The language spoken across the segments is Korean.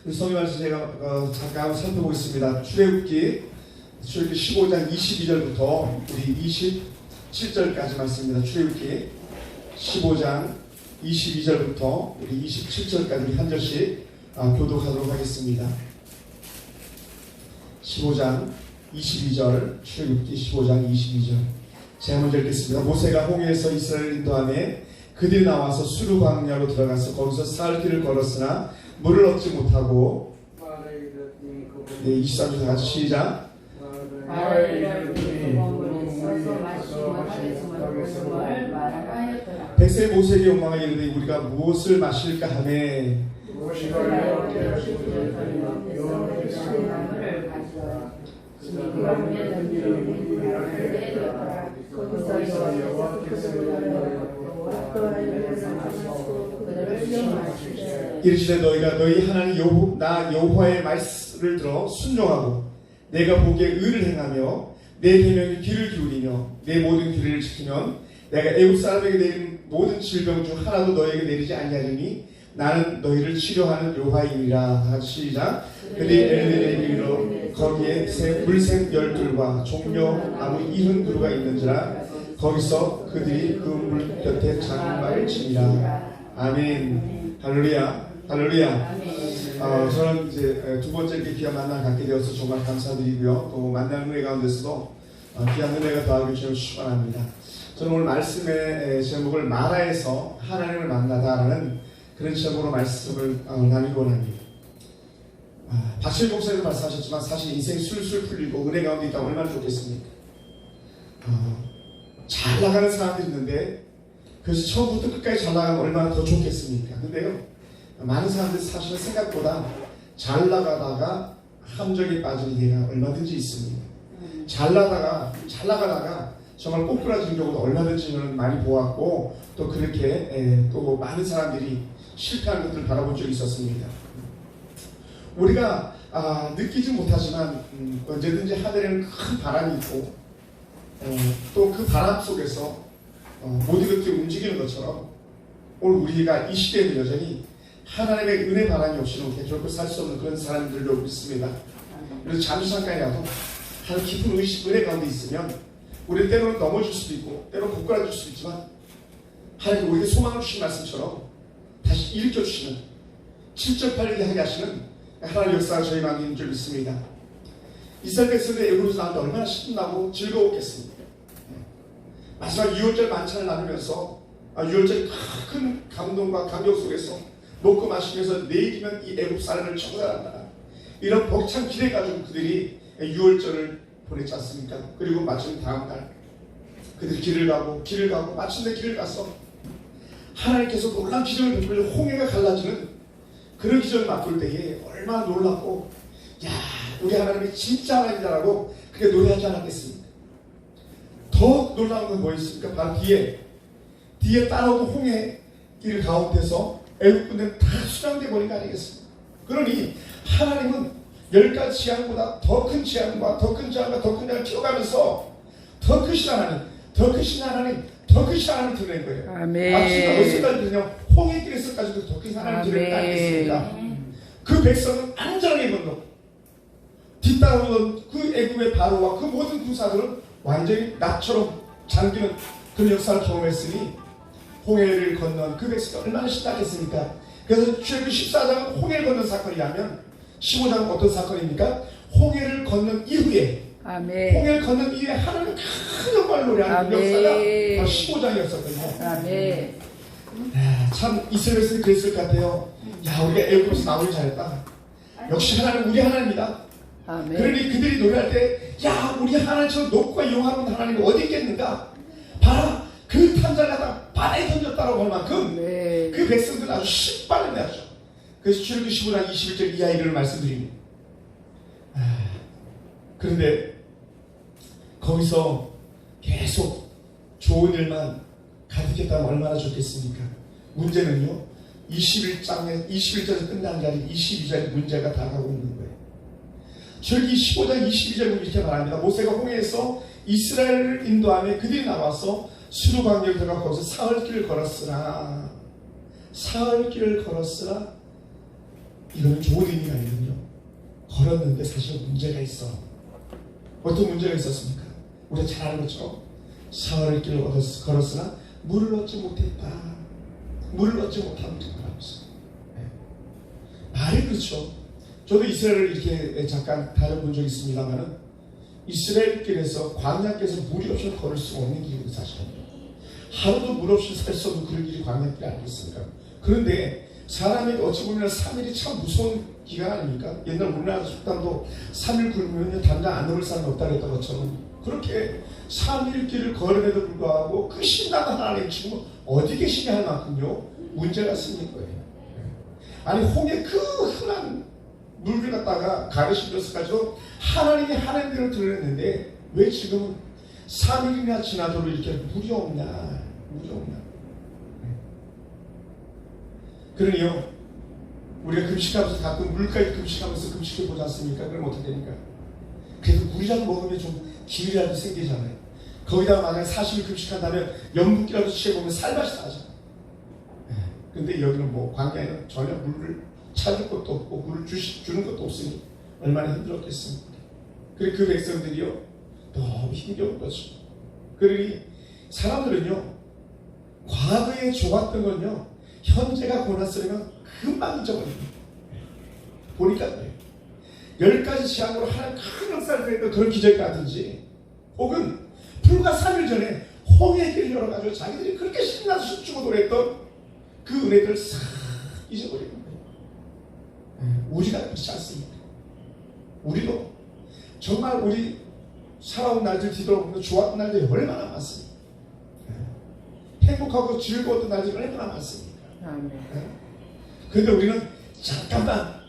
성경에서 제가 잠깐 살펴보겠습니다. 출애굽기 15장 22절부터 우리 27절까지 말씀입니다. 출애굽기 15장 22절부터 우리 27절까지 한 절씩 교독하도록 하겠습니다. 15장 22절, 출애굽기 15장 22절. 제가 먼저 읽겠습니다. 모세가 홍해에서 이스라엘 인도하매 그들이 나와서 수르 광야로 들어가서 거기서 사흘 길을 걸었으나 물을 얻지 못하고 23절 같이 시작. 백성이 모세에게 원망하여 이르되 우리가 무엇을 마실까 하매 이르시되 너희가 너희 하나님 나 여호와의 말씀을 들어 순종하고 내가 보기에 의를 행하며 내 계명에 귀를 기울이며 내 모든 규례를 지키면 내가 애굽 사람에게 내린 모든 질병 중 하나도 너희에게 내리지 아니하리니 나는 너희를 치료하는 여호와이니라. 시작. 그들이 엘리에 이르러 거기에 물샘 12과 종려 나무 70그루가 있는지라 거기서 그들이 그 물 곁에 장막을 치니라. 아멘. 할렐루야. 할렐루야. 저는 이제 두 번째 이렇게 귀한 만남을 갖게 되어서 정말 감사드리고요. 또 만나는 은혜 가운데서도 귀한 은혜가 더하기 주시면 축원합니다. 저는 오늘 말씀의 제목을 마라에서 하나님을 만나다라는 그런 제목으로 말씀을 나누기 원합니다. 박실 목사님도 말씀하셨지만 사실 인생이 술술 풀리고 은혜 가운데 있다면 얼마나 좋겠습니까? 잘 나가는 사람들이 있는데 그래서 처음부터 끝까지 잘 나가면 얼마나 더 좋겠습니까? 근데요, 많은 사람들이 사실은 생각보다 잘 나가다가 함정에 빠지는 예가 얼마든지 있습니다. 잘 나가다가 정말 꼬꾸라진 경우도 얼마든지 저는 많이 보았고 또 그렇게 또 많은 사람들이 실패하는 것들을 바라본 적이 있었습니다. 우리가 느끼지 못하지만 언제든지 하늘에는 큰 바람이 있고 또 그 바람 속에서 모든 것들이 움직이는 것처럼 오늘 우리가 이 시대에는 여전히 하나님의 은혜 바람이 없이는 결코 살 수 없는 그런 사람들로 믿습니다. 그래서 잠시 잠깐이라도 하나님 깊은 은혜 가운데 있으면 우리 때로는 넘어질 수도 있고 때로는 고꾸라질 수도 있지만 하나님 우리에게 소망을 주신 말씀처럼 다시 일으켜주시는 7절 8절에 하게 하시는 하나님의 역사가 저희 마음에 있는 줄 믿습니다. 이스라엘 백성들이 애굽에서 나올 때 얼마나 신나고 즐거웠겠습니까? 마지막 6월절 만찬을 나누면서 6월절 큰 감동과 감격 속에서 먹고 마시면서 내일이면 이 애굽 사람을 청산한다. 이런 벅찬 기대 가지고 그들이 6월절을 보냈지 않습니까? 그리고 마침 다음날 그들이 길을 가고 마침내 길을 가서 하나님께서 놀라운 기적을 베풀려 홍해가 갈라지는 그런 기적을 맛볼 때에 얼마나 놀랍고 야 우리 하나님이 진짜 하나님이다라고 그렇게 노래하지 않았겠습니까? 더 놀라운 건 뭐였습니까? 바로 뒤에 따라오는 홍해 길 가운데서 애굽 군대는 다 수장돼 버린 거 아니겠습니까? 그러니 하나님은 10가지 재앙보다 더 큰 재앙과 더 큰 재앙과 더 큰 재앙을 키워가면서 더 크신 하나님 드러낸 거예요. 아멘. 어디서까지 그냥 홍해길에서까지도 더 큰 하나님 드러낸 거 아니겠습니까? 그 백성은 안전하게 건너 뒤따라오던 그 애굽의 바로와 그 모든 군사들은 완전히 나처럼 잠기는 그런 역사를 경험했으니 홍해를 건넌 그 백성이 얼마나 신나겠습니까? 그래서 출애굽기 14장은 홍해를 건넌 사건이라면 15장은 어떤 사건입니까? 홍해를 건넌 이후에 아멘. 홍해를 건넌 이후에 하나님 큰 영광을 노래하는 역사가 바로 15장이었었거든요. 아멘. 참 이스라엘 백성이 그랬을 것 같아요. 야 우리가 애굽에서 나오길 잘했다. 역시 하나님 우리 하나님이다. 아멘. 그러니 그들이 노래할 때 야 우리 하나님처럼 높고 영화로운 하나님이 어디 있겠는가? 봐라 그 탄자가 바다에 던졌다라고 할 만큼 그 백성들은 아주 신발을 내었죠. 그래서 출애굽기 15장 21절 이하 이를 말씀드립니다. 그런데 거기서 계속 좋은 일만 가득했다면 얼마나 좋겠습니까? 문제는요 21절에서 끝난 게 아니라 22절에 문제가 다가오고 있는 거예요. 출애굽기 15장 22절에 이렇게 말합니다. 모세가 홍해에서 이스라엘을 인도하며 그들이 나와서 수르 광야에 들어가 거기서 사흘길을 걸었으나 이거는 좋은 의미가 아니거든요. 걸었는데 사실 문제가 있어. 어떤 문제가 있었습니까? 우리가 잘 아는 것처럼 사흘 길을 걸었으나 물을 얻지 못했다. 물을 얻지 못한 거라고 했어요. 말이 그렇죠. 저도 이스라엘을 이렇게 잠깐 다녀본 적이 있습니다만은 이스라엘 길에서 광야길에서 물이 없이는 걸을 수가 없는 길이거든요. 사실은 하루도 물 없이 살 수 없는 그런 길이 광야길이 아니겠습니까? 그런데 사람에게 어찌 보면 3일이 참 무서운 기간 아닙니까? 옛날 우리나라 속담도 3일 굶으면 당장 안 넘을 사람이 없다 그랬던 것처럼 그렇게 3일 길을 걸음에도 불구하고 그 신나는 하나님 지금 어디 계시냐 할 만큼요 문제가 생긴 거예요. 아니 홍해 그 흔한 물을 갖다가 가르시면서까지도 하나님이 하나님대로 드러냈는데 왜 지금은 3일이나 지나도록 이렇게 물이 없냐. 그러니요 우리가 금식하면서 가끔 물까지 금식하면서 금식해 보지 않습니까? 그럼 어떻게 됩니까? 그래도 물이라도 먹으면 좀 기운이라도 생기잖아요. 거기다가 만약에 40일 금식한다면 연분기라도 취해보면 살맛이 나잖아요. 근데 여기는 뭐 광야에는 전혀 물을 찾을 것도 없고 물을 주는 것도 없으니 얼마나 힘들었겠습니까? 그리고 그 백성들이요 너무 힘겨운 거죠. 그러니 사람들은요 과거에 좋았던 건요 현재가 고난스러우면 금방 잊어버립니다. 보니까 그래요. 10가지 재앙으로 하나님 큰 역사를 했던 그런 기적이라든지 혹은 불과 3일 전에 홍해의 길을 열어가지고 자기들이 그렇게 신나서 춤추고 노래했던 그 은혜들을 싹 잊어버리는 거예요. 우리가 그렇지 않습니까? 우리도 정말 우리 살아온 날들 뒤돌아보면 좋았던 날들이 얼마나 많습니까? 행복하고 즐거웠던 날들이 얼마나 많습니까? 그런데 우리는 잠깐만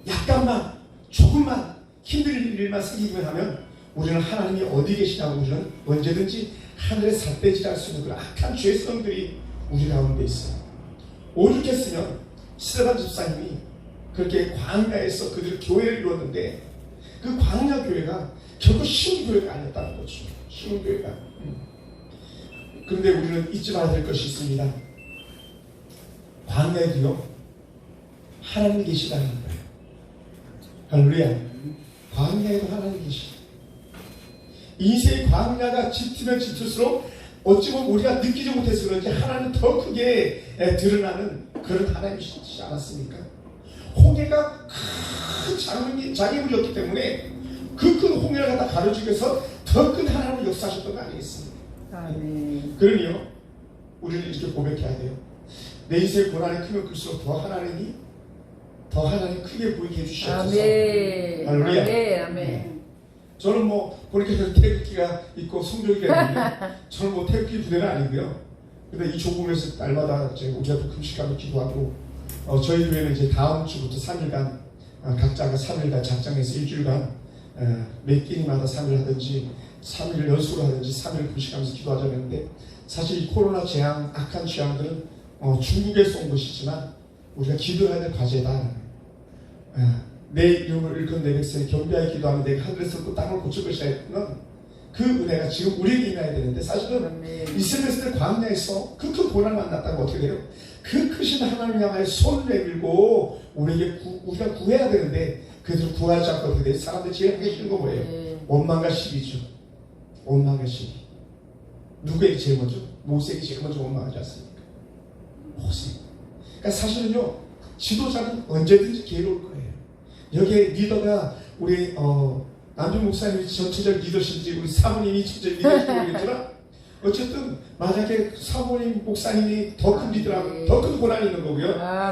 약간만 조금만 힘들 일만 생기기만 하면 우리는 하나님이 어디 계시냐고 우리는 언제든지 하늘에 삿대질할 수 있는 그런 악한 죄성들이 우리 가운데 있어요. 오죽했으면 스테반 집사님이 그렇게 광야에서 그들 교회를 이루었는데 그 광야 교회가 결코 쉬운 교회가 아니었다는 거죠. 쉬운 교회가. 그런데 우리는 잊지 말아야 될 것이 있습니다. 광야에도요 하나님이 계시다는 거예요. 할렐루야. 광야에도 하나님이 계시다. 인생의 광야가 짙으면 짙을수록 어찌 보면 우리가 느끼지 못해서 그런지 하나님은 더 크게 드러나는 그런 하나님이시지 않았습니까? 홍해가 큰 장애물이었기 때문에 그 큰 홍해를 갖다 가로지기 위해서 더 큰 하나님을 역사하셨던 거 아니겠습니까? 아멘. 그러니요 우리는 이렇게 고백해야 돼요. 내 인생의 고난이 크면 클수록 더 하나님 크게 보이게 해주시옵소서. 아멘. 할렐루야. 아멘. 저는 뭐 보니까 태극기가 있고 성조기가 있는데 저는 뭐 태극기 부대는 아니고요. 근데 이 조국에서 날마다 이제 우리가 또 금식하고 기도하고 저희 교회는 이제 다음 주부터 3일간 각자가 3일간 작정해서 일주일간 몇 끼니마다 3일 하든지 3일 연수로 하든지 3일 금식하면서 기도하자고 했는데 사실 이 코로나 재앙 악한 재앙들은 중국에서 온 것이지만 우리가 기도해야 될 과제다. 내 이름을 일컫는 내 백성이 겸비하게 기도하면 내가 하늘에서 또 땅을 고칠 것이라 했던 그 은혜가 지금 우리에게 임해야 되는데 사실은 이스라엘 광야에서 그 큰 고난을 만났다면 어떻게 돼요? 그 크신 하나님 향하여 손을 내밀고 우리가 구해야 되는데 그들을 구하지 않고 어떻게 돼요? 사람들이 제일 하기 싫은 거 뭐예요? 원망과 시기죠. 원망과 시기. 누구에게 제일 먼저? 모세에게 제일 먼저 원망하지 않습니까? 모세. 그러니까 사실은요 지도자는 언제든지 기회가 올 거예요. 여기에 리더가 우리 남준 목사님이 전체적 리더십인지 우리 사모님이 전체적 리더십인지 모르겠지만 어쨌든 만약에 사모님 목사님이 더 큰 리더라면 더 큰 고난이 있는 거고요.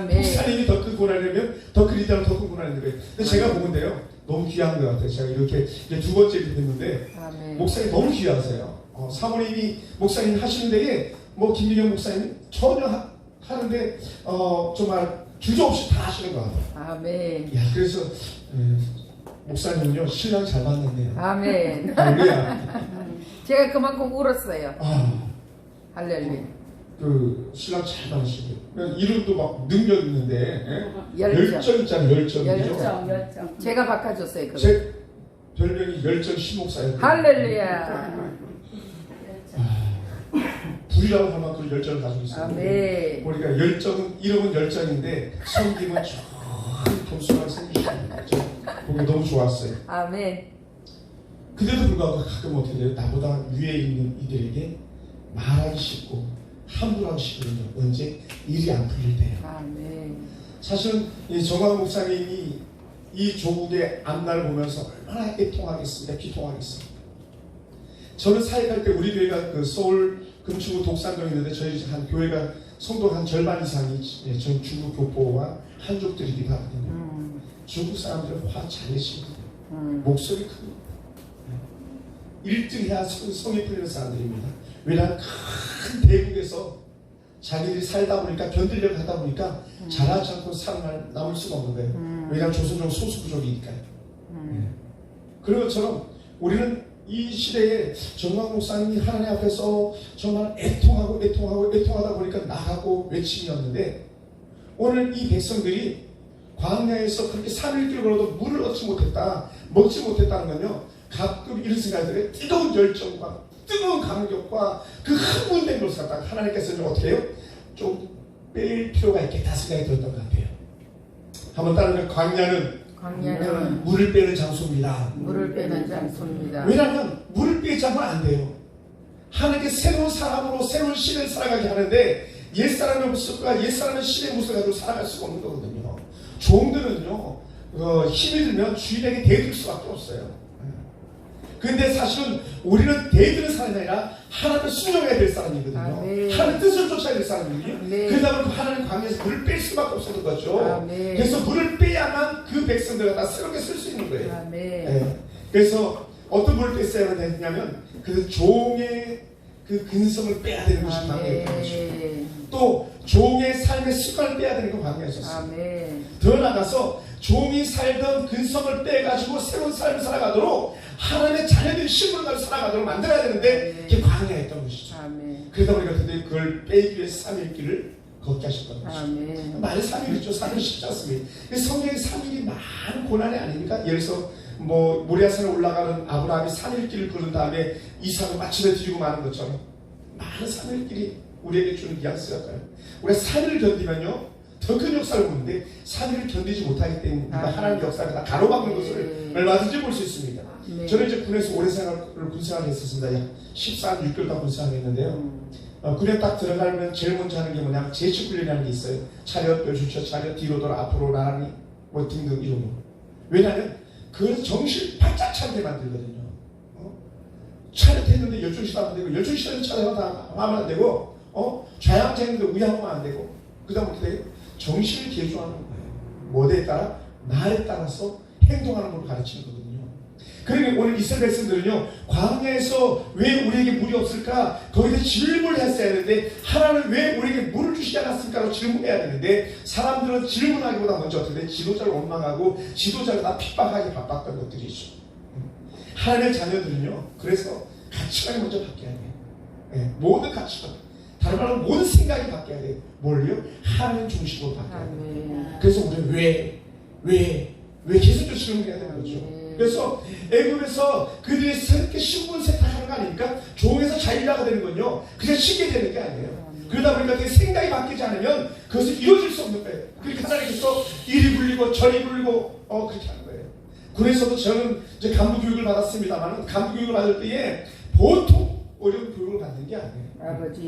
목사님이 더 큰 고난이라면 더 큰 리더라면 더 큰 고난이 있는 거예요. 근데 제가 보는데요 너무 귀한 것 같아요. 제가 이렇게 이제 두 번째 됐는데 목사님 너무 귀하세요. 사모님이 목사님 하시는 데에 뭐 김민경 목사님 전혀 하는데 정말 주저없이 다 하시는 것 같아요. 아멘. 야, 그래서 목사님은요 신랑 잘 만났네요. 아멘. 할렐루야. 제가 그만큼 울었어요. 할렐루야. 그 신랑 잘 만나시고 이름도 막 능력 있는데 열정 있잖아요. 열정. 제가 바꿔줬어요. 그거. 제 별명이 열정 신목사예요. 할렐루야. 불이라고 할 만큼 열정을 가지고 있어요. 아멘. 보니까 열정은 이름은 열정인데 섬김은 저 겸손하게 생기시는 저 보기 너무 좋았어요. 아멘. 그래도 불구하고 가끔 어떻게 돼요? 나보다 위에 있는 이들에게 말하기 쉽고 함부로 하기 쉽거든요. 언제 일이 안 풀릴 때요. 아멘. 사실은 이 정광 목사님이 이 조국의 앞날을 보면서 얼마나 애통하겠습니까? 비통하겠습니까? 저는 사역할 때 우리 교회가 그 서울 금추구 독산동에 있는데 저희 한 교회가 성도 한 절반 이상이 전 중국 교포와 한족들이기도 하거든요. 중국 사람들은 화 잘 내십니다. 목소리 크고 1등 해야 성이 풀리는 사람들입니다. 왜냐하면 큰 대국에서 자기들이 살다 보니까 견디려고 하다 보니까 잘하지 않고 남을 수가 없는 거예요. 왜냐하면 조선족 소수부족이니까요. 그런 것처럼 우리는 이 시대에 정광 목사님이 하나님 앞에서 정말 애통하다 보니까 나가고 외침이었는데 오늘 이 백성들이 광야에서 그렇게 3일길 걸어도 물을 얻지 못했다, 먹지 못했다는 건요, 가끔 이런 생각이 들어요. 뜨거운 열정과 뜨거운 감격과 그 흥분된 것을 갖다가 하나님께서 좀 어떻게 해요? 좀 뺄 필요가 있겠다 생각이 들었던 것 같아요. 한번 따르면 광야는 물을 빼는 장소입니다. 물을 빼는 장소입니다. 왜냐하면 물을 빼지 않으면 안 돼요. 하나님께 새로운 사람으로 새로운 신을 살아가게 하는데 옛사람의 모습과 옛사람의 신의 모습을 가지고 살아갈 수가 없는 거거든요. 종들은요, 힘이 들면 주인에게 대들 수밖에 없어요. 근데 사실은 우리는 대드는 사람이 아니라 하나님을 순종해야 될 사람이거든요. 하나님의 뜻을 쫓아야 될 사람이거든요. 그러다 보니까 하나님 광야에서 물을 뺄 수밖에 없었던 거죠. 그래서 물을 빼야만 그 백성들을 다 새롭게 쓸 수 있는 거예요. 네. 그래서 어떤 물을 뺐어야 되냐면 그 종의 그 근성을 빼야 되는 것이 광야였죠. 또 종의 삶의 습관을 빼야 되는 건 광야였었어요. 더 나아가서 종이 살던 근성을 빼가지고 새로운 삶을 살아가도록 하나님의 자녀된 신분을 가지고 살아가도록 만들어야 되는데 그게 광야였던 것이죠. 그러다 보니까 그걸 빼기 위해서 3일 길을 걷게 하셨던 것이죠. 말이 3일이죠. 3일 쉽지 않습니다. 성경에 3일이 많은 고난이 아닙니까? 예를 들어서 모리아산에 올라가는 아브라함이 3일 길을 걸은 다음에 이삭을 마침내 드리고 마는 것처럼 많은 3일 길이 우리에게 주는 뉘앙스였어요. 우리가 3일을 견디면요 더 큰 역사를 보는데 3일을 견디지 못하기 때문에 하나님의 역사가 다 가로막는 것을 얼마든지 볼 수 있습니다. 저는 이제 군에서 오래 군생활을 했었습니다. 약 14년 6개월 동안 군생활을 했는데요. 군에 딱 들어가면 제일 먼저 하는 게 뭐냐면 제식훈련이라는 게 있어요. 차렷, 묘주처, 차렷, 뒤로 돌아, 앞으로 나란히, 등등 이런 거. 왜냐하면 그걸 정신 바짝 차게 만들거든요. 차렷했는데 열중시도 안 되고, 열중시도는 차렷하면 하면 안 되고, 좌양자했는데 우양하면 안 되고, 그 다음 어떻게 돼요? 정신을 개조하는 거예요. 뭐에 따라? 말에 따라서 행동하는 걸 가르치는 거거든요. 그러니까 오늘 이스라엘 백성들은요, 광야에서 왜 우리에게 물이 없을까? 거기서 질문을 했어야 되는데, 하나는 왜 우리에게 물을 주시지 않았을까로 질문해야 되는데, 사람들은 질문하기보다 먼저 어떻게 돼? 지도자를 원망하고, 지도자를 다 핍박하기 바빴던 것들이죠. 하나님의 자녀들은요, 그래서 가치관이 먼저 바뀌어야 돼요. 네, 모든 가치관. 다른 말로 모든 생각이 바뀌어야 돼요. 뭘요? 하나님 중심으로 바뀌어야 돼요. 그래서 우리는 왜 계속적으로 질문해야 되는 거죠. 그래서 애굽에서 그들이 새롭게 신분 세탁하는 거 아닙니까? 종에서 자유자가 되는 건요, 그냥 쉽게 되는 게 아니에요. 그러다 보니까 그 생각이 바뀌지 않으면 그것이 이루어질 수 없는 거예요. 그러니까 하나님께서 이리 굴리고 저리 굴리고 그렇게 하는 거예요. 군에서도 저는 이제 간부 교육을 받았습니다만, 간부 교육을 받을 때에 보통 어려운 교육을 받는 게 아니에요. 아버지.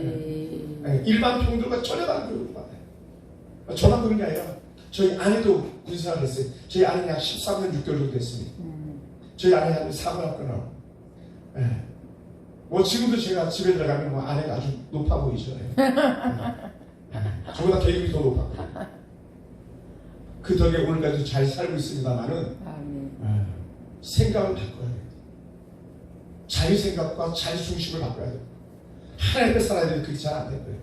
일반 평들과 전혀 다른 교육을 받아요. 저만 그런 게 아니라 저희 아내도 군생활을 했어요. 저희 아내는 약 13년 6개월 정도 됐습니다. 저희 아내가 사관학교 나오고. 지금도 제가 집에 들어가면 아내가 아주 높아 보이죠. 저보다 계급이 더 높았고. 그 덕에 오늘까지 잘 살고 있습니다만은 생각을 바꿔야 돼요. 자유 생각과 자유 중심을 바꿔야 돼요. 하나님께 살아야 되는데 그게 잘 안 된 거예요.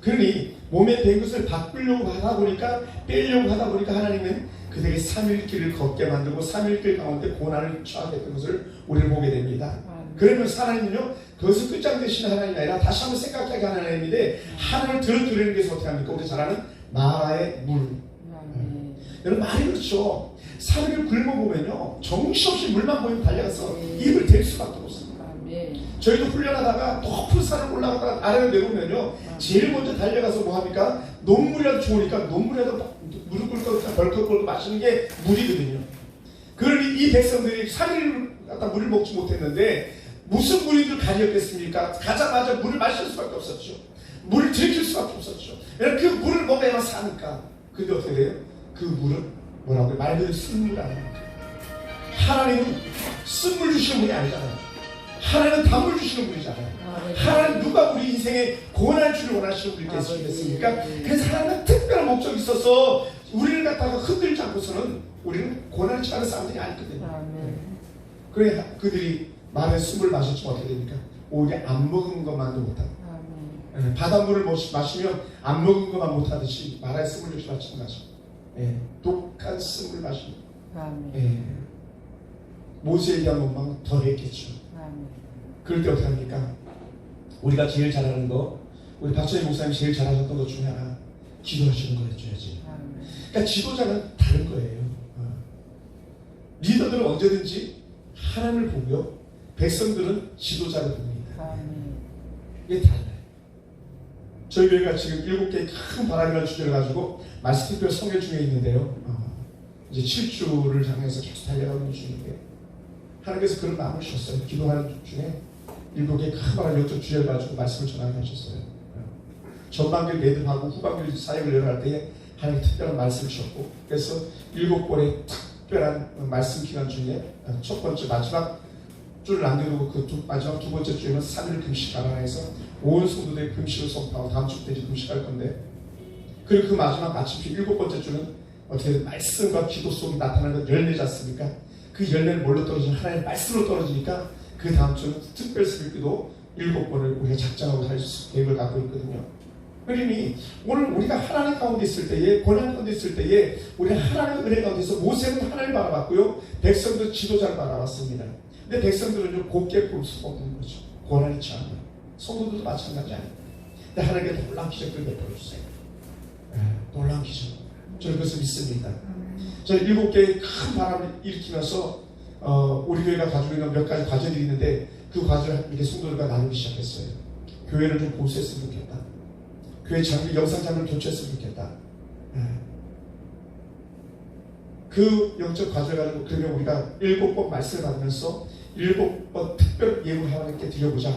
그러니 몸에 된 것을 바꾸려고 하다 보니까, 빼려고 하다 보니까 하나님은 그들에게 3일 길을 걷게 만들고 3일 길 가운데 고난을 처하게 것을 우리를 보게 됩니다. 그러면서 하나님은요, 그것을 끝장내시는 하나님이 아니라 다시 한번 생각하게 하는 하나님인데, 하나님을 들어드리는 게 어떻게 합니까? 우리 잘 아는 마라의 물. 여러분, 말이 그렇죠. 3일을 굶어보면요, 정신없이 물만 보이면 달려가서 입을 댈 수밖에 없습니다. 저희도 훈련하다가 높은 산을 올라가다가 아래로 내려오면요, 제일 먼저 달려가서 뭐 합니까? 논물이라도 좋으니까 논물이라도 무릎 꿇고 벌컥 꿇고 마시는 게 물이거든요. 그러니 이 백성들이 3일 갖다 물을 먹지 못했는데 무슨 물인들 가리었겠습니까? 가자마자 물을 마실 수밖에 없었죠. 물을 들킬 수밖에 없었죠. 그 물을 먹어야만 사니까. 근데 어떻게 돼요? 그 물은 뭐라고요? 말 그대로 쓴물 아닙니까? 하나님은 쓴물 주시는 분이 아니잖아요. 하나님은 단물 주시는 분이잖아요. 하나님 누가 우리 인생에 고난을 주를 원하시는 분이겠습니까? 그래서 하나님은 특별한 목적이 있어서 우리를 갖다가 흔들지 않고서는 우리는 고난을 취하는 사람들이 아니거든요. 그래 그들이 말에 숨을 마셨지만 어떻게 됩니까? 오히려 안 먹은 것만도 못하고 바닷물을 마시면 안 먹은 것만 못하듯이 말에 숨을 역시 마찬가지. 독한 숨을 마시는 모세에 대한 원망은 더 했겠죠. 그럴 때 어떻게 합니까? 우리가 제일 잘하는 거, 우리 박찬희 목사님이 제일 잘하셨던 것 중에 하나, 기도하시는 걸 해줘야지. 그러니까 지도자는 다른 거예요. 리더들은 언제든지 하나님을 보고요, 백성들은 지도자를 봅니다. 이게 달라요. 저희 교회가 지금 7개의 큰 바람이라는 주제를 가지고 말씀 특별 성회 중에 있는데요. 이제 7주를 향해서 계속 달려가고 있는 중인데, 하나님께서 그런 마음을 주셨어요. 기도하는 중에 7개의 큰 바람 역적 주제를 가지고 말씀을 전하게 하셨어요. 전반기를 매듭하고 후반기를 사역을 열어갈 때에 하나님 특별한 말씀을 주셨고, 그래서 7번의 특별한 말씀 기간 중에 첫 번째 마지막 주를 남겨두고 그 마지막 두 번째 주에는 3일 금식 가라해서 온 성도들의 금식을 선포하고 다음 주부터 이제 금식할 건데, 그리고 그 마지막 마침표 7번째 주는 어떻게 말씀과 기도 속에 나타나는 열매지 않습니까? 그 열매는 뭘로 떨어지냐? 하나님의 말씀으로 떨어지니까 그 다음 주는 특별 새벽기도 7번을 우리가 작정하고 할 계획을 갖고 있거든요. 그러니 오늘 우리가 하나님 가운데 있을 때에, 고난 가운데 있을 때에 우리가 하나님의 은혜 가운데서 모세는 하나님을 바라봤고요, 백성들은 지도자를 바라봤습니다. 근데 백성들은 좀 곱게 볼 수가 없는 거죠. 고난이 처합니다. 성도들도 마찬가지 아닙니다. 근데 하나님께 놀라운 기적들을 베풀어주세요. 놀라운 기적. 저는 그것을 믿습니다. 저는 7개의 큰 바람을 일으키면서 우리 교회가 가지고 있는 몇 가지 과제들이 있는데, 그 과제를 이렇게 성도들과 나누기 시작했어요. 교회를 좀 보수했으면 좋겠다. 교회 장비, 영상 장비를 교체했으면 좋겠다. 그 영적 과제를 가지고 그러면 우리가 7번 말씀을 받으면서 7번 특별 예물 하나님께 드려보자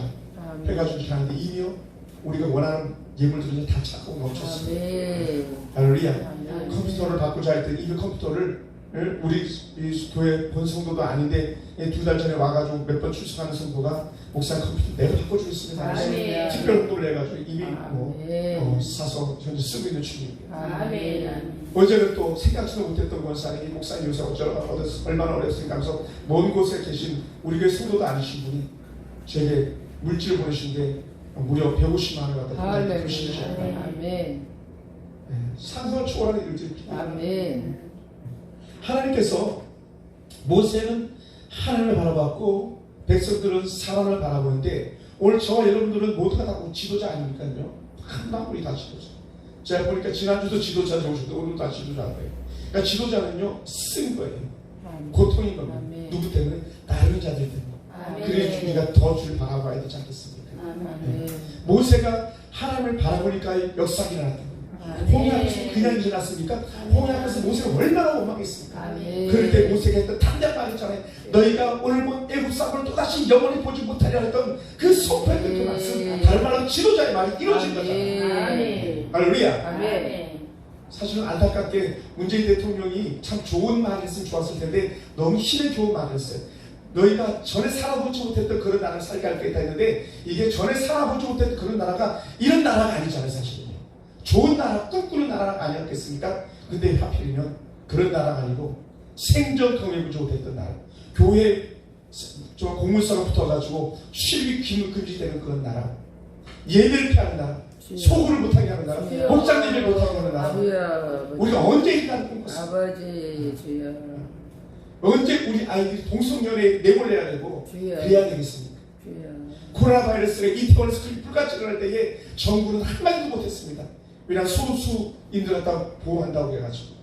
해가지고 이렇게 하는데, 이미요 우리가 원하는 예물들이 다 찾고 넘쳤습니다. 할렐루야. 컴퓨터를 바꾸자 했더니 이 컴퓨터를 우리 교회 본 성도도 아닌데 2달 전에 와가지고 몇 번 출석하는 성도가 목사님 컴퓨터 내가 바꿔주겠습니다. 특별 홍보를 해가지고 이미 사서 현재 쓰고 있는 중입니다. 어제는 또 생각지도 못했던 권사님이 목사님 요새 얼마나 어렵습니까 하면서 먼 곳에 계신 우리 교회 성도도 아니신 분이 제게 물질을 보내신 게 무려 150만 원을 갖다 보내주시죠. 상상을 초월하는 일들이 하나님께서 모세는 하나님을 바라봤고 백성들은 사람을 바라보는데, 오늘 저와 여러분들은 모두가 다 지도자 아닙니까요? 한 마음이 다 지도자. 제가 보니까 지난주도 지도자 오셨는데 오늘도 다 지도자인 거예요. 그러니까 지도자는요, 쓴 거예요. 고통인 겁니다. 누구 때문에? 다른 자들 때문에. 그래서 우리가 더 줄 바라봐야 되지 않겠습니까? 모세가 하나님을 바라보니까 역사가 일어났다. 홍해에서 그냥 일어났습니까? 홍해에서 모세가 얼마나 원망했습니까? 그럴 때 모세가 했던 담대한 말 있잖아요. 너희가 오늘 본 애국 사람을 또다시 영원히 보지 못하려 했던 그 선포했던 그 말씀, 다른 말로 지도자의 말이 이루어진 거잖아요. 할렐루야. 사실은 안타깝게 문재인 대통령이 참 좋은 말을 했으면 좋았을 텐데 너무 힘의 좋은 말을 했어요. 너희가 전에 살아보지 못했던 그런 나라를 살게 할 거다 했는데, 이게 전에 살아보지 못했던 그런 나라가 이런 나라가 아니잖아요. 사실은요, 좋은 나라, 꿈꾸는 나라가 아니었겠습니까? 근데 하필이면 그런 나라가 아니고 생전 통일을 못했던 나라, 교회 저 공문서가 붙어가지고 출입이 금지되는 그런 나라, 예배를 피하는 나라, 소구를 못하게 하는 나라, 목장 예배를 못하게 하는 나라. 우리가 언제 이 나라를 꿈꿨습니까? 아버지 주여. 언제 우리 아이들이 동성연애에 내몰려야 되고 그래야 되겠습니까? 코로나 바이러스가 이태원에서 그렇게 불같이 일어날 때에 정부는 한마디도 못했습니다. 왜냐하면 소수인들 갖다 보호한다고 해가지고.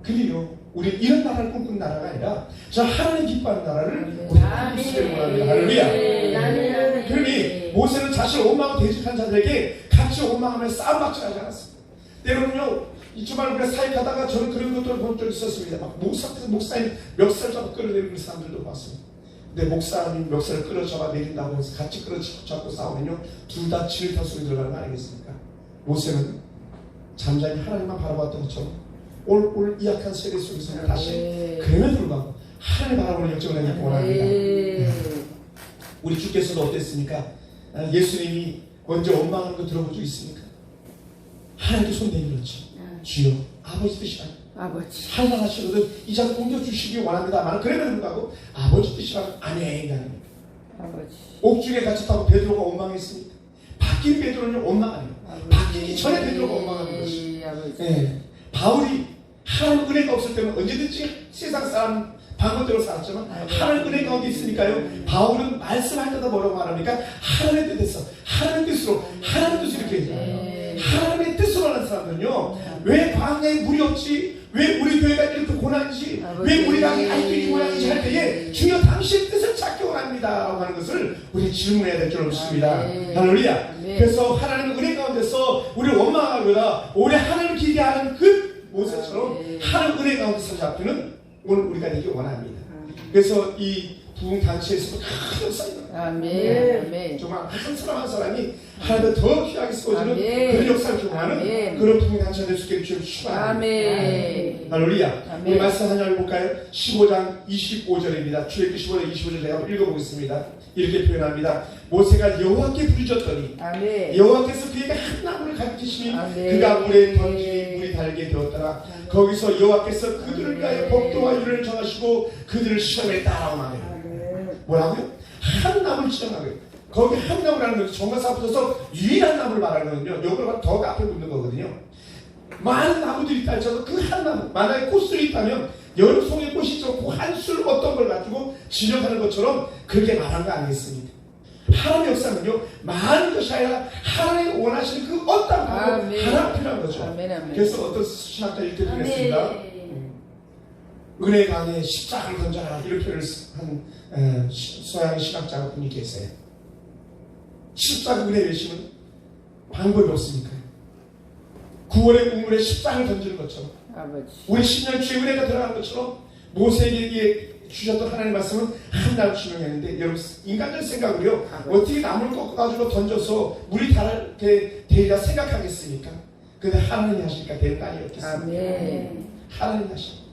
그리요 우리 이런 나라를 꿈꾸는 나라가 아니라 저 하나님 기뻐하는 나라를 아멘. 우리 꿈꾸시길 원합니다. 할렐루야. 아멘. 그러니 모세는 자신을 원망하고 대적한 자들에게 같이 원망하며 싸움 맞춰하지 않았습니다. 때로는요 이 주말 우리가 사역하다가 저는 그런 것들을 본 적이 있었습니다. 막 목사님 멱살 잡고 끌어내리는 사람들도 봤습니다. 근데 목사님 멱살을 끌어잡아 내린다고 해서 같이 끌어잡고 싸우면요 둘 다 질타 소리 들어가는 거 아니겠습니까? 모세는 잠잠히 하나님만 바라봤던 것처럼 올 이 약한 세대 속에서는 다시 그럼에도 불구하고 하나님 바라보는 역정을 하기 원합니다. 우리 주께서도 어땠습니까? 예수님이 먼저 원망하는 거 들어본 적 있습니까? 하나님께 손 내밀었죠. 주여 아버지 뜻이라 아버지 한탄하시거든 이 자를 옮겨주시기 원합니다만 그럼에도 불구하고 아버지 뜻이라면 아멘. 아버지 옥중에 갇혔다고 베드로가 원망했습니까? 바뀐 베드로는 원망 아니에요. 바뀌기 전에 베드로가 원망하는 것이죠. 네. 바울이 하나님 은혜가 없을 때는 언제든지 세상 사람 방법대로 살았지만 하나님 은혜 가운데 있으니까요. 바울은 말씀할 때도 뭐라고 말합니까? 하나님의 뜻에서 하나님의 뜻으로 하나님의 뜻으로 이렇게 해요. 하나님의 뜻으로 하는 사람은요 왜 광야에 물이 없지? 왜 우리 교회가 이렇게 고난이지? 왜 우리 당이 아직도 이 고난이지 할 때에 주여 당신의 뜻을 찾기 원합니다 라고 하는 것을 우리 질문해야 될 줄 믿습니다. 할렐루야. 그래서 하나님의 은혜 가운데서 우리를 원망하거나 오래 하나님을 기대하는 그 모세처럼 하나님 은혜 가운데 사로잡히는 오늘 우리가 되기 원합니다. 그래서 이 부흥단체에서도 큰 역사가 아멘. 정말 한 사람 한 사람이 하나님을 더 귀하게 쓰어주는 그런 역사를 경험하는 그런 부흥단체가 될 수 있게 주님 축원합니다. 할렐루야. 우리 말씀 한 절 볼까요? 15장 25절입니다. 출애굽기 15장 25절 내가 읽어보겠습니다. 이렇게 표현합니다. 모세가 여호와께 부르짖었더니 여호와께서 그에게 한 나무를 가르치시니 그가 물에 던지니 물이 달게 되었더라. 거기서 여호와께서 그들을 위하여 법도와 율을 정하시고 그들을 시험에 따라오나요 뭐라고요? 한 나무를 지정하고요. 거기 한 나무라는 것은 정가사 붙어서 유일한 나무를 말하는 거거든요. 요거가 더 앞에 붙는 거거든요. 많은 나무들이 있다 할지라도 그 한 나무, 만약에 꽃술이 있다면 여러 송의 꽃이 있죠. 그 한 술 어떤 걸 가지고 지정하는 것처럼 그렇게 말한 거 아니겠습니까? 하나님의 역사는요 많은 것이 아니라 하나님이 원하시는 그 어떤 방법 하나 필요한 거죠. 그래서 어떤 신학자 이렇게 표현했습니다. 은혜 강에 십자가를 던져라 이렇게 표현을 한 서양 신학자가 분이 계세요. 십자가 은혜 외심은 방법이 없습니까? 9월의 우물에 십자가를 던지는 것처럼 우리 10년 주의 은혜가 들어가는 것처럼 모세에게 주셨던 하나님의 말씀은 한 날 주명했는데 여러분 인간적 생각으로요 어떻게 나무를 꺾어가지고 던져서 물이 닳게 되리라 생각하겠습니까? 근데 하나님이 하시니까 되는 거 아니었겠습니까? 하나님이 하십니다.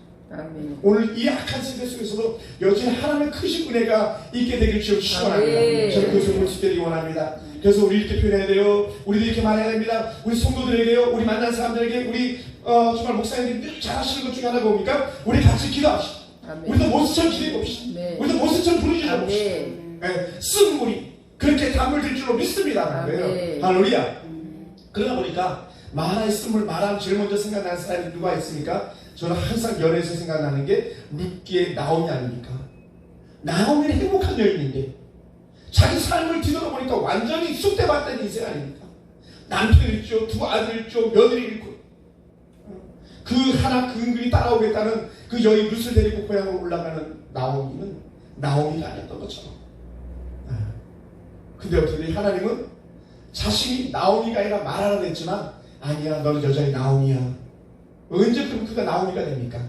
오늘 이 악한 세대 속에서도 여전히 하나님의 크신 은혜가 있게 되길 주님 축원합니다. 저는 그것을 볼 수 있게 되기 원합니다. 그래서 우리 이렇게 표현해야 돼요. 우리도 이렇게 말해야 됩니다. 우리 성도들에게요, 우리 만난 사람들에게, 우리 정말 목사님들이 늘 잘하시는 것 중에 하나가 뭡니까? 우리 같이 기도합시다. 우리도 모습처럼 기도해 봅시다. 우리도 모습처럼 부르짖어 봅시다. 쓴 물이 그렇게 담을 들 줄로 믿습니다. 할렐루야. 그러다 보니까 마라의 쓴물, 마라하면 제일 먼저 생각나는 사람이 누가 있습니까? 저는 항상 연애에서 생각나는 게 룻기의 나오미 아닙니까? 나오미는 행복한 여인인데 자기 삶을 뒤돌아보니까 완전히 쑥대밭된 인생 아닙니까? 남편 있죠, 두 아들 있죠, 며느리 있고 그 하나 근근히 따라오겠다는 그 여인 룻을 데리고 고향으로 올라가는 나오미는 나오미가 아니었던 것처럼. 근데 어떻게 하나님은 자신이 나오미가 아니라 마라라 했지만 아니야, 너는 여전히 나오미야. 언제 그럼 그가 나오미가 됩니까?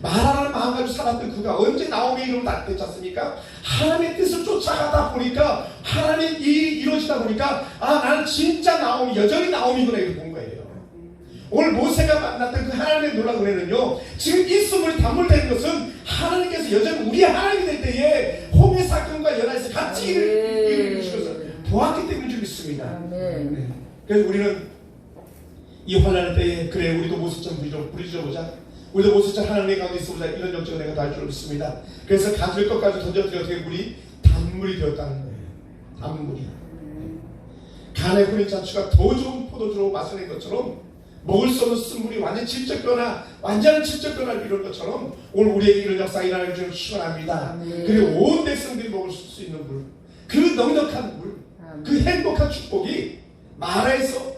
마라라는 마음 가지고 살았던 그가 언제 나오미 이름을 다 됐지 않습니까? 하나님의 뜻을 쫓아가다 보니까 하나님의 일이 이루어지다 보니까 나는 진짜 나오미, 여전히 나오미구나 이렇게 본 거예요. 오늘 모세가 만났던 그 하나님의 놀라운 은혜는요 지금 이 수물이 단물된 것은 하나님께서 여전히 우리 하나님이 될 때에 홍해 사건과 연합해서 같이 일을 이루셔서 보았기 때문인 줄 믿습니다. 그래서 우리는 이 환난의 때에 그래 우리도 모습처럼 부르짖어보자. 우리도 모습처럼 하나님의 가운데 있어보자. 이런 역정을 내가 다 할 줄 믿습니다. 그래서 가질 것까지 던져드려 어떻게 물이 단물이 되었다는 거예요. 단물이. 간의 혼인 잔치가 더 좋은 포도주로 맛을 낸 것처럼 먹을 수 없는 쓴물이 완전 질적 변화, 완전한 질적 변화를 이룬 것처럼 오늘 우리에게 이런 역사가 일어나는 줄 축원합니다. 그리고 온 백성들이 먹을 수 있는 물, 그 넉넉한 물, 그 행복한 축복이 마라에서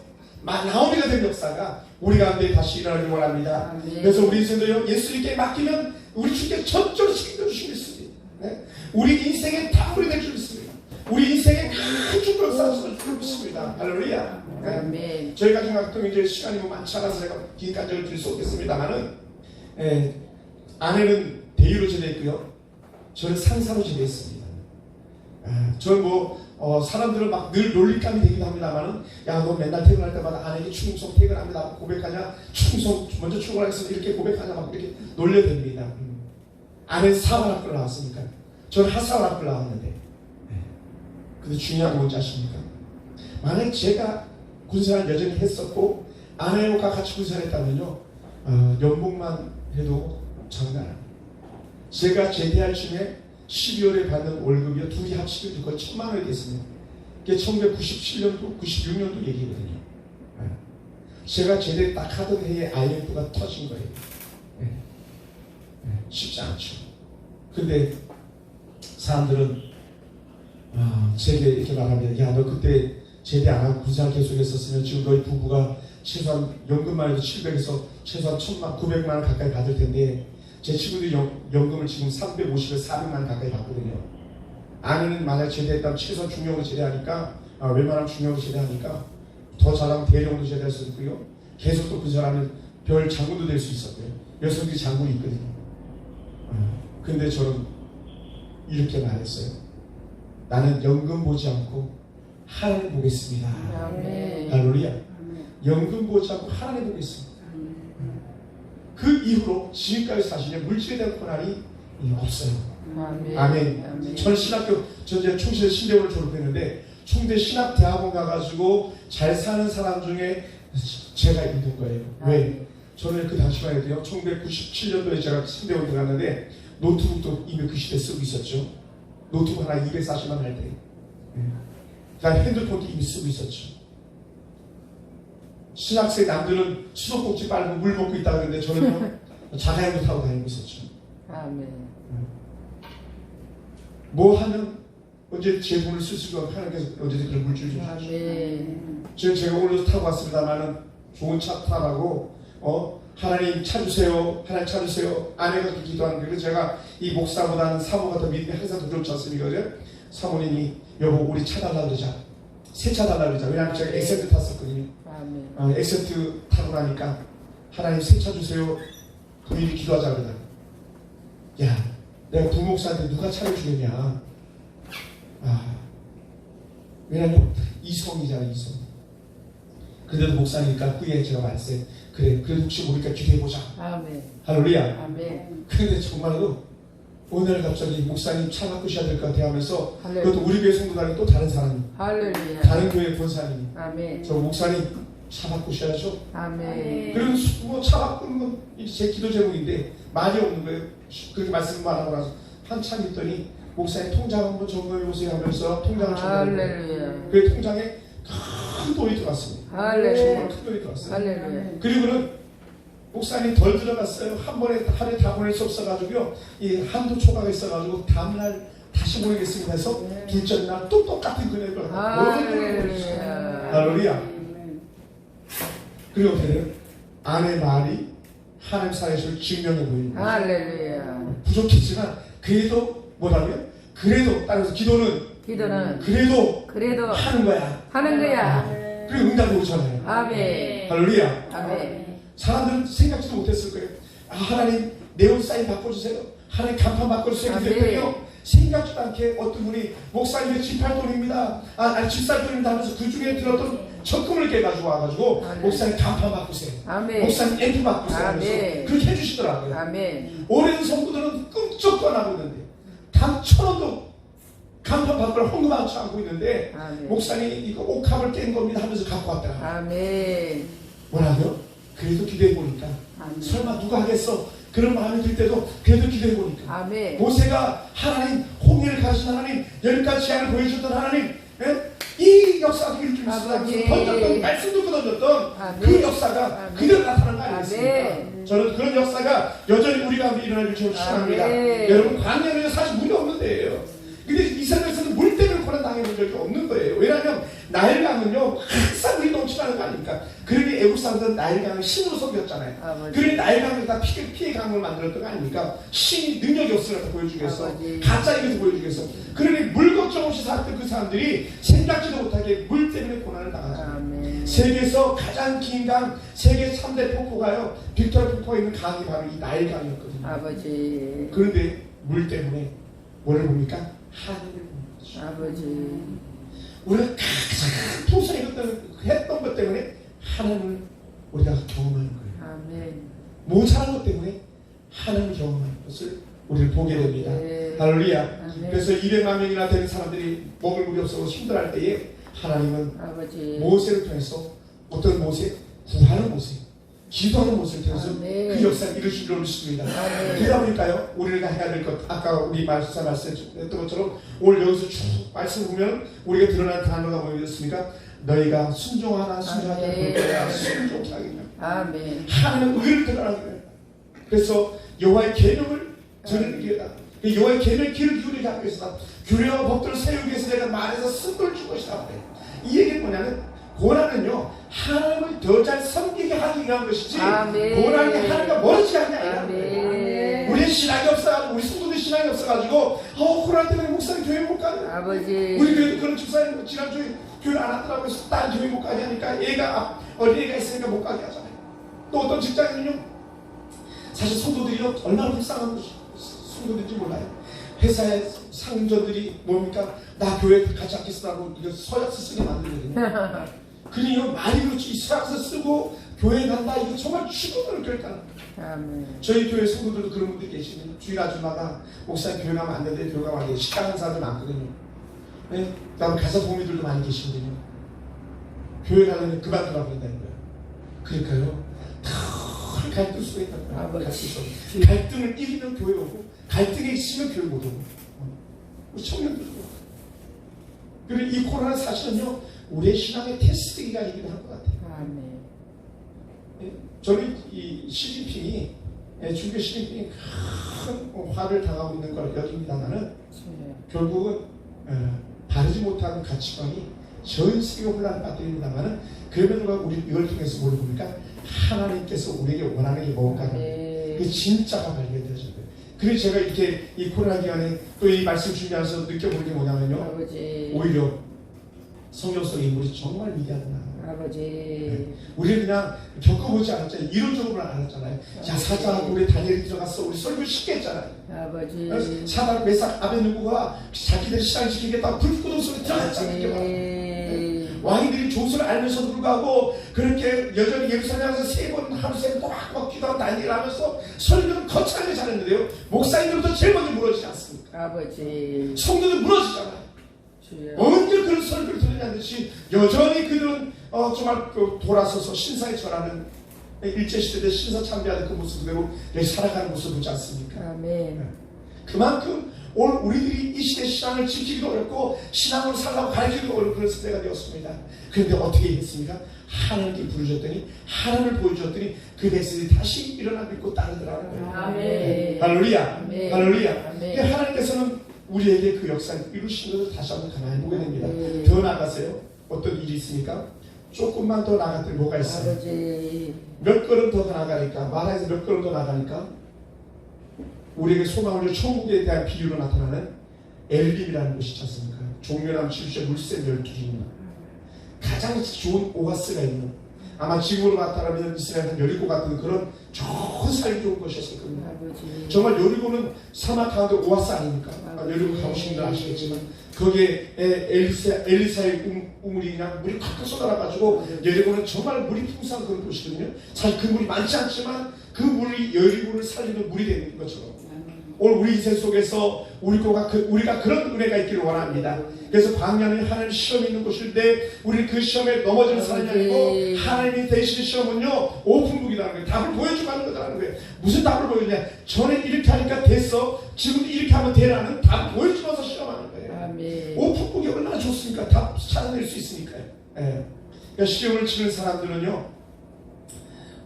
나오미가 된 역사가 우리 가운데 다시 일어나길 원합니다. 아멘. 그래서 우리 인생도 예수님께 맡기면 우리 주께 전적으로 책임져 주시고 있습니다. 네? 우리 인생의 다물이 될 줄 믿습니다. 우리 인생의 큰 축복을 쌓아줄 줄 믿습니다. 할렐루야. 네? 아멘. 저희 같은 경우는 이제 시간이 뭐 많지 않아서 제가 긴 간증을 드릴 수 없겠습니다만은, 아내는 대유로 제대했고요. 저는 상사로 제대했습니다. 저는 사람들은 막 늘 놀림감이 되기도 합니다만은, 야, 너 맨날 퇴근할 때마다 아내에게 충성 퇴근합니다 고백하냐, 충성 먼저 출근하겠어 이렇게 고백하냐 막 이렇게 놀려댑니다. 아내는 사관학교를 나왔으니까 저는 하사관학교를 나왔는데, 근데 중요한 건 뭔지 아십니까? 만약 제가 군생활 여전히 했었고 아내와 같이 군생활했다면요, 연봉만 해도 장난 아니에요. 제가 제대할 즈음에 12월에 받는 월급이요, 둘이 합치면 거의 1,000만 원이 됐습니다. 그게 1997년도, 96년도 얘기거든요. 제가 제대 딱 하던 해에 IMF가 터진 거예요. 쉽지 않죠. 근데 사람들은 제게 이렇게 말합니다. 야, 너 그때 제대 안 하고 군생활 계속 했었으면 지금 너희 부부가 최소한 연금만 해도 700에서 최소한 1,000만, 900만 원 가까이 받을 텐데, 제 친구들이 연금을 지금 350에서 400만 원 가까이 받거든요. 아내는 만약 제대했다면 최소한 중형으로 제대하니까, 웬만하면 중형으로 제대하니까 더 잘하면 대령으로 제대할 수 있고요. 계속 또 그 사람은 별 장군도 될 수 있었고요. 여성들이 장군이 있거든요. 근데 저는 이렇게 말했어요. 나는 연금 보지 않고 하나님 보겠습니다. 아멘. 할렐루야. 연금 보지 않고 하나님 보겠습니다. 그 이후로 지금까지 사실은 물질에 대한 고난이 없어요. 아멘. 아멘. 저는 신학교, 저 이제 총시대 신대원을 졸업했는데 총대 신학대학원 가가지고 잘 사는 사람 중에 제가 있는 거예요. 왜? 저는 그 당시만 해도요, 1997년도에 제가 신대원 들어갔는데 노트북도 이미 그 시대 쓰고 있었죠. 노트북 하나 240만 원 할 때. 그다음에 핸드폰도 이미 쓰고 있었죠. 신학생 남들은 수도꼭지 빨고 물 먹고 있다 그랬는데 저는요 자가용도 타고 다니고 있었죠. 아멘. 뭐 하면 언제 제 돈을 쓸 수가 없고 하나님께서 언제든지 그런 물질을 주시죠. 아멘. 지금 제가 오늘도 타고 왔습니다만은 좋은 차 타라고 하나님 찾으세요, 하나님 찾으세요. 아내가 그렇게 기도하는 거예요. 제가 이 목사보다는 사모가 더 믿음이 항상 더 좋지 않습니까? 그죠? 사모님이 여보 우리 차 달라 그러자, 새 차 달라 그러자. 왜냐하면 제가 엑센트 탔었거든요. 아멘. 엑센트 타고 나니까 하나님 새 차 주세요. 미리 기도하자 그러다. 야, 내가 부목사한테 누가 차를 주겠냐? 왜냐면 이성이잖아, 이성. 그래도 목사니까 후에 제가 말했어요. 그래, 그래도 혹시 모르니까 기도해보자. 아멘. 할렐루야. 아멘. 그런데 정말로 오늘 갑자기 목사님 차 바꾸셔야 될 것 같아 하면서, 할렐루야. 그것도 우리 교회 성도가 아니고 또 다른 사람이, 할렐루야. 다른 교회 본사님이, 아멘. 저 목사님 차 바꾸셔야죠. 아멘. 그리고 뭐차 바꾸는 건 제 기도 제목인데 말이 없는 거예요. 그렇게 말씀만 하고 나서 한참 있더니 목사님 통장 한번 점검해 보세요 하면서 통장을 점검해. 할렐루야. 그 통장에 큰 돈이 들어왔습니다. 할렐루야. 정말 큰 돈이 들어왔어요. 할렐루야. 그리고는 목사님 덜 들어갔어요. 한 번에 하루에 다 보낼 수 없어가지고요. 이 한도 초과가 있어가지고 다음날 다시 보내겠습니다 해서 둘째 날 또 똑같은 금액을 할렐루야. 할렐루야. 그리고 어떻게 돼요? 아내 말이 하나님 사이에서 증명해 보입니다. 할렐루야. 부족했지만 그래도 뭐라고요? 그래도 따라서 기도는 그래도 하는 거야. 하는 거야. 그리고 응답이 오잖아요. 아멘. 할렐루야. 아멘. 사람들은 생각지도 못했을 거예요. 하나님 내 옷 사인 바꿔주세요. 하나님 간판 바꿔주세요. 아멘. 그랬더니요 생각지도 않게 어떤 분이 목사님의 집팔돈입니다. 집살돈입니다 하면서 그 중에 들었던 적금을 깨가지고 와가지고 아멘. 목사님 간판 바꾸세요. 아멘. 목사님 앰프 바꾸세요. 하면서 아멘. 그렇게 해주시더라고요. 아멘. 오랜 성도들은 꿈쩍도 안 하고 있는데 단 1,000원도 간판 바꾸려 헌금하지 않고 있는데 아멘. 목사님 이거 옥합을 깬 겁니다 하면서 갖고 왔더라. 아멘. 뭐라고요? 그래도 기도해보니까 아멘. 설마 누가 하겠어? 그런 마음이 들 때도 그래도 기도해보니까 아멘. 모세가 하나님 홍해를 가르친 하나님 10가지 재앙을 보여줬던 하나님 이 역사가 일주일 아멘. 던졌던 말씀도 끊어졌던 아멘. 그 역사가 아멘. 그대로 나타난 거 아니겠습니까? 아멘. 저는 그런 역사가 여전히 우리 가운데 일어나길 저는 축원합니다. 아멘. 여러분 광야는 사실 물이 없는 데예요. 근데 이스라엘에서는 물 때문에 고난 당해본 적이 없는 거예요. 왜냐하면 나일강은요 항상 물이 넘치는 거 아닙니까? 애국 사람들은 나일강을 신으로 섬겼잖아요. 아버지. 그래 나일강에다 피해 강을 만들었던 거 아닙니까? 신이 능력이 없으니까 보여주기 위해서, 아버지. 가짜 이겨서 보여주기 위해서. 그러니 물 걱정 없이 살았던 그 사람들이 생각지도 못하게 물 때문에 고난을 당하잖아요. 아멘. 세계에서 가장 긴 강, 세계 3대 폭포가요, 빅토리아 폭포가 있는 강이 바로 이 나일강이었거든요. 아버지. 그런데 물 때문에 뭐를 봅니까? 하늘을 보는 거죠. 아버지. 우리가 가장 풍성했던 것 때문에 하나님을 우리가 경험하는 거예요. 아멘. 모자란 것 때문에 하나님을 경험하는 것을 우리를 보게 됩니다. 네. 할렐루야. 아멘. 그래서 200만 명이나 되는 사람들이 먹을 물이 없어서 힘들어할 때에 하나님은 아버지. 모세를 통해서, 어떤 모세? 구하는 모세, 기도하는 모세를 통해서 아멘. 그 역사를 이루시려고 믿습니다. 아멘. 그러다 보니까요, 우리가 해야 될 것, 아까 우리 말씀했던 것처럼 오늘 여기서 쭉 말씀 보면 우리가 드러난 단어가 뭐였습니까? 너희가 순종하나 순종하지 않을 거야. 순종케 하겠냐. 아멘. 하나님은 의를 드러나게 해요. 그래서 여호와의 계명을 들으는 길이다. 여호와의 계명 귀를 기울이게 하기 위해서다. 규례와 법들을 세우기 위해서 내가 말해서 승부를 줄 것이다. 이 얘기는 뭐냐면, 고난은요 하나님을 더 잘 섬기게 하기 위한 것이지, 아멘. 고난이 하나님과 멀어지게 하는 게 아니라. 아멘. 우리 신앙이 없어가지고, 우리 성도들 신앙이 없어가지고, 고난 때문에 목사님 교회 못 가는. 아버지. 우리 교회도 그런 집사님 지난주에 교회 안 하더라고요. 그래서 딴 교회 못 가게 하니까 얘가 어린애가 있으니까 못 가게 하잖아요. 또 어떤 직장인은요, 사실 성도들이요 얼마나 불쌍한 성도들인지 몰라요. 회사의 상전들이 뭡니까? 나 교회 같이 하겠으라고 이거 서약서 쓰게 만들거든요. 그러니까 말이 그렇지, 이 서약서 쓰고 교회 간다, 이거 정말 죽음을 그럴까. 아멘. 저희 교회 성도들도 그런 분들이 계시거든요. 주일 아줌마가 목사님 교회 가면 안 되는데 교회 가면 안 돼. 식당하는 사람들 많거든요. 네? 그다음에 가사 도우미들도 많이 계시거든요. 교회 가면 그만두라고 한다는 거예요. 그러니까요, 큰 갈등 속에 있다는 거예요. 아버지. 갈등을 이기면 교회 오고, 갈등에 있으면 교회 못 오고. 우리 청년들도. 그리고 이 코로나 사실은요, 우리의 신앙의 테스트 기간이기도 한 것 같아요. 아멘. 저는 이 시진핑이, 중국 시진핑이 큰 화를 당하고 있는 걸 여깁니다만은, 결국은 바르지 못하는 가치관이 전 세계 혼란을 빠뜨립니다만은, 그러면 우리 이걸 통해서 뭘 봅니까? 하나님께서 우리에게 원하는 게 뭔가, 그 진짜가 발견되어져요. 그래서 제가 이렇게 이 코로나 기간에 또 이 말씀 준비하면서 느껴보는 게 뭐냐면요, 아버지. 오히려 성경 속의 인물이 정말 위대하구나. 아버지. 우리는 그냥 겪어보지 않았잖아요. 이론적으로는 알았잖아요. 자, 사자하고 우리 다니엘이 들어갔어. 우리 설교 쉽게 했잖아요. 아버지. 사단 메삭 아베누고가 자기들 시장 지키겠다고 불구동 속에 들어갔잖아요. 왕이들이 조수를 알면서도 불구하고 그렇게 여전히 예루살렘에서 3번 하루 새벽 꼬박꼬박 기도하고 난리를 하면서 설교는 거창하게 잘했는데요, 목사님들부터 제일 먼저 무너지지 않습니까? 아버지. 성도들 무너지잖아요. 주여. 언제 그런 설교를 들으냐는 듯이 여전히 그들은 정말 돌아서서 신사에 절하는, 일제시대 때 신사 참배하는 그 모습대로 살아가는 모습을 보지 않습니까? 아멘. 그만큼 오늘 우리들이 이 시대 신앙을 지키기도 어렵고 신앙으로 살라고 가르치기도 어려운 그런 시대가 되었습니다. 그런데 어떻게 했습니까? 하나님께 부르셨더니, 하나님을 보여주셨더니 그 백성들이 다시 일어나 믿고 따르더라는 거예요. 아멘. 할렐루야. 아멘. 할렐루야. 아멘. 하나님께서는 우리에게 그 역사를 이루신 것을 다시 한번 가만히 보게 됩니다. 아멘. 더 나아가세요. 어떤 일이 있습니까? 조금만 더 나아갔더니 뭐가 있어요? 아버지. 몇 걸음 더 나가니까, 마라에서 몇 걸음 더 나가니까 우리에게 소망을 줄 천국에 대한 비유로 나타나는 엘림이라는 곳이 있지 않습니까? 종려나무 70개 물샘 12개입니다. 가장 좋은 오아스가 있는, 아마 지금으로 나타나면 이스라엘 한 여리고 같은 그런 좋은 살기 좋은 곳이었을 겁니다. 아버지. 정말 여리고는 사막 가운데 오아스 아닙니까? 여리고 가보신 분들 아시겠지만 거기에 엘리사의 우물이 그냥 물이 팍팍 쏟아나가지고, 여리고는 정말 물이 풍성한 그런 곳이거든요. 사실 그 물이 많지 않지만 그 물이 여리고를 살리는 물이 되는 것처럼, 오늘 우리 인생 속에서 우리가 그런 은혜가 있기를 원합니다. 그래서 광야는 하나님 시험이 있는 곳인데, 우리 그 시험에 넘어지는 사람이 아니고 하나님이 대신 시험은요 오픈북이라는 거예요. 답을 보여주고 하는 거라는 거예요. 무슨 답을 보여주냐? 전에 이렇게 하니까 됐어, 지금도 이렇게 하면 되라는 답을 보여주면서 시험하는 거예요. 아멘. 오픈북이 얼마나 좋습니까? 답 찾아낼 수 있으니까요. 그러니까 시험을 치는 사람들은요,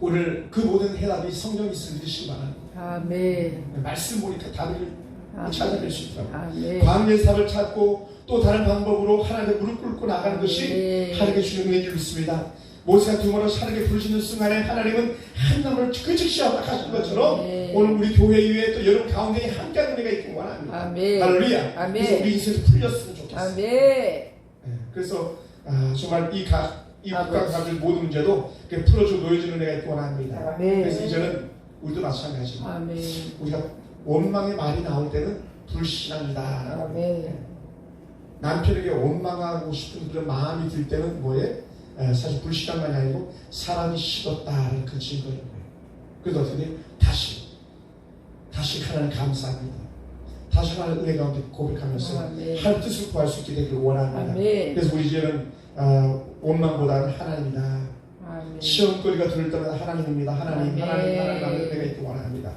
오늘 그 모든 해답이 성경에 있을 믿으시기 바랍니다. 아멘. 말씀 보니까 답을 찾아낼 수 있더라고요. 아멘. 광야의 답을 찾고 또 다른 방법으로 하나님의 무릎 꿇고 나가는 것이 아멘. 하나님의 주는 은혜인 줄 믿습니다. 모세가 두 번을 사르게 부르시는 순간에 하나님은 한 나무를 그 즉시 허락하신 것처럼 아멘. 오늘 우리 교회 위에 또 여러분 가운데 함께하는 은혜가 있길 원합니다. 아멘. 할렐루야. 아멘. 그래서 우리 인생도 풀렸으면 좋겠어요. 아멘. 네, 그래서 정말 이 국가 가질 모든 문제도 풀어줘 놓여주는 은혜가 있길 원합니다. 아멘. 그래서 이제는 우리도 마찬가지입니다. 아멘. 우리가 원망의 말이 나올 때는 불신앙이다. 아멘. 남편에게 원망하고 싶은 그런 마음이 들 때는 뭐예요? 사실 불신앙만이 아니고 사람이 식었다는 그 증거인 거예요. 그래서 어떻게 돼요? 다시 하나님 감사합니다. 다시 하나님 은혜 가운데 고백하면서 아멘. 하나님 뜻을 구할 수 있게 되기를 원합니다. 아멘. 그래서 우리 이제는 원망보다는 하나님이다. 아멘. 시험거리가 들을 때마다 하나님입니다. 하나님 하는 은혜가 있기 원합니다.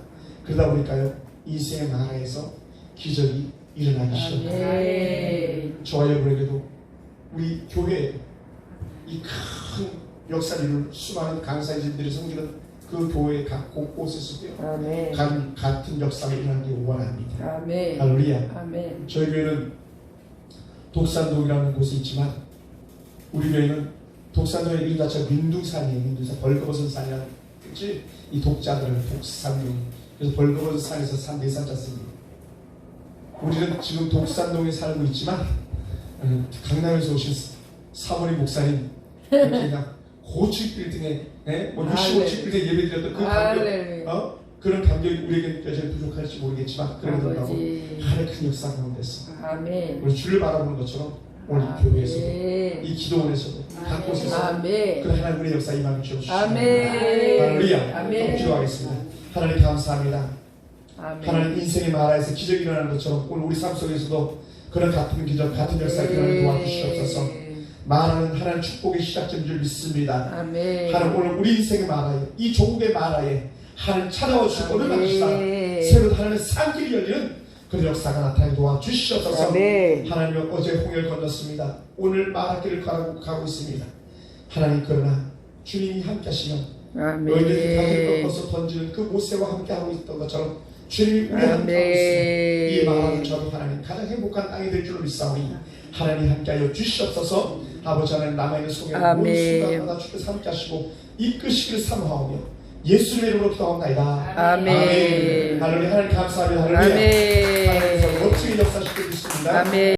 그러다 보니까요 인생의 나라에서 기적이 일어나기 시작합니다. 아멘. 저와 여러분에게도 우리 교회 이 큰 역사를 이룰 수많은 강사님들이 섬기는 그 교회 각 곳곳에서도요 아멘. 같은 역사가 일어나기 원합니다. 아멘. 할렐루야. 아멘. 저희 교회는 독산동이라는 곳에 있지만 우리 교회는 독산동의 이름 자체가 민둥산이에요. 민둥산 벌거벗은 산이라는 뜻이 이 독자들은 독산동. 그래서 벌거벗은 산에서 산 네산 짰습니다. 우리는 지금 독산동에 살고 있지만 강남에서 오신 사모님 목사님 그냥 고층 빌딩에 뭐 65층 빌딩 예배드렸던 그 감격 그런 감격이 우리에게 여전히 부족할지 모르겠지만 그래도 불구하고 하나님의 큰 역사 가운데서 아멘. 우리 주를 바라보는 것처럼 오늘 이 교회에서도 이 기도원에서도 각 곳에서 아멘. 그 하나님의 역사 임하게 주옵시고 아멘. 할렐루야. 아멘. 기도하겠습니다. 하나님 감사합니다. 아멘. 하나님 인생의 나라에서 기적이 일어나는 것처럼 오늘 우리 삶 속에서도 그런 같은 기적 같은 역사가 일어나는 도와주시옵소서. 말하는 하나님 축복의 시작점인 줄 믿습니다. 아멘. 하나님 오늘 우리 인생의 마라에 이 조국의 마라에 하나님 찾아와 주시고 오늘 나주시다 아멘. 새로 하나님의 산길이 열리는 그런 역사가 나타나게 도와주시옵소서. 아멘. 하나님 어제 홍해를 건넜습니다. 오늘 마라길을 가고 있습니다. 하나님 그러나 주님이 함께 하시면 너희들이 가득 꺾어서 던지는 그 모세와 함께 하고 있던 것처럼 주님이 우리 함께 하고 있으면 이 마라는 저도 하나님 가장 행복한 땅이 될 줄로 믿사오니 하나님 함께하여 주시옵소서. 아버지 하나님 남아있는 속에 모든 순간마다 주께서 함께 하시고 이끄시기를 사모하오며 예수님의 이름으로 기도하옵나이다. 아멘. 할렐루야. 하나님 감사합니다. 할렐루야. 아멘. 하나님께서 멋지게 역사시켜 주십니다. 아멘.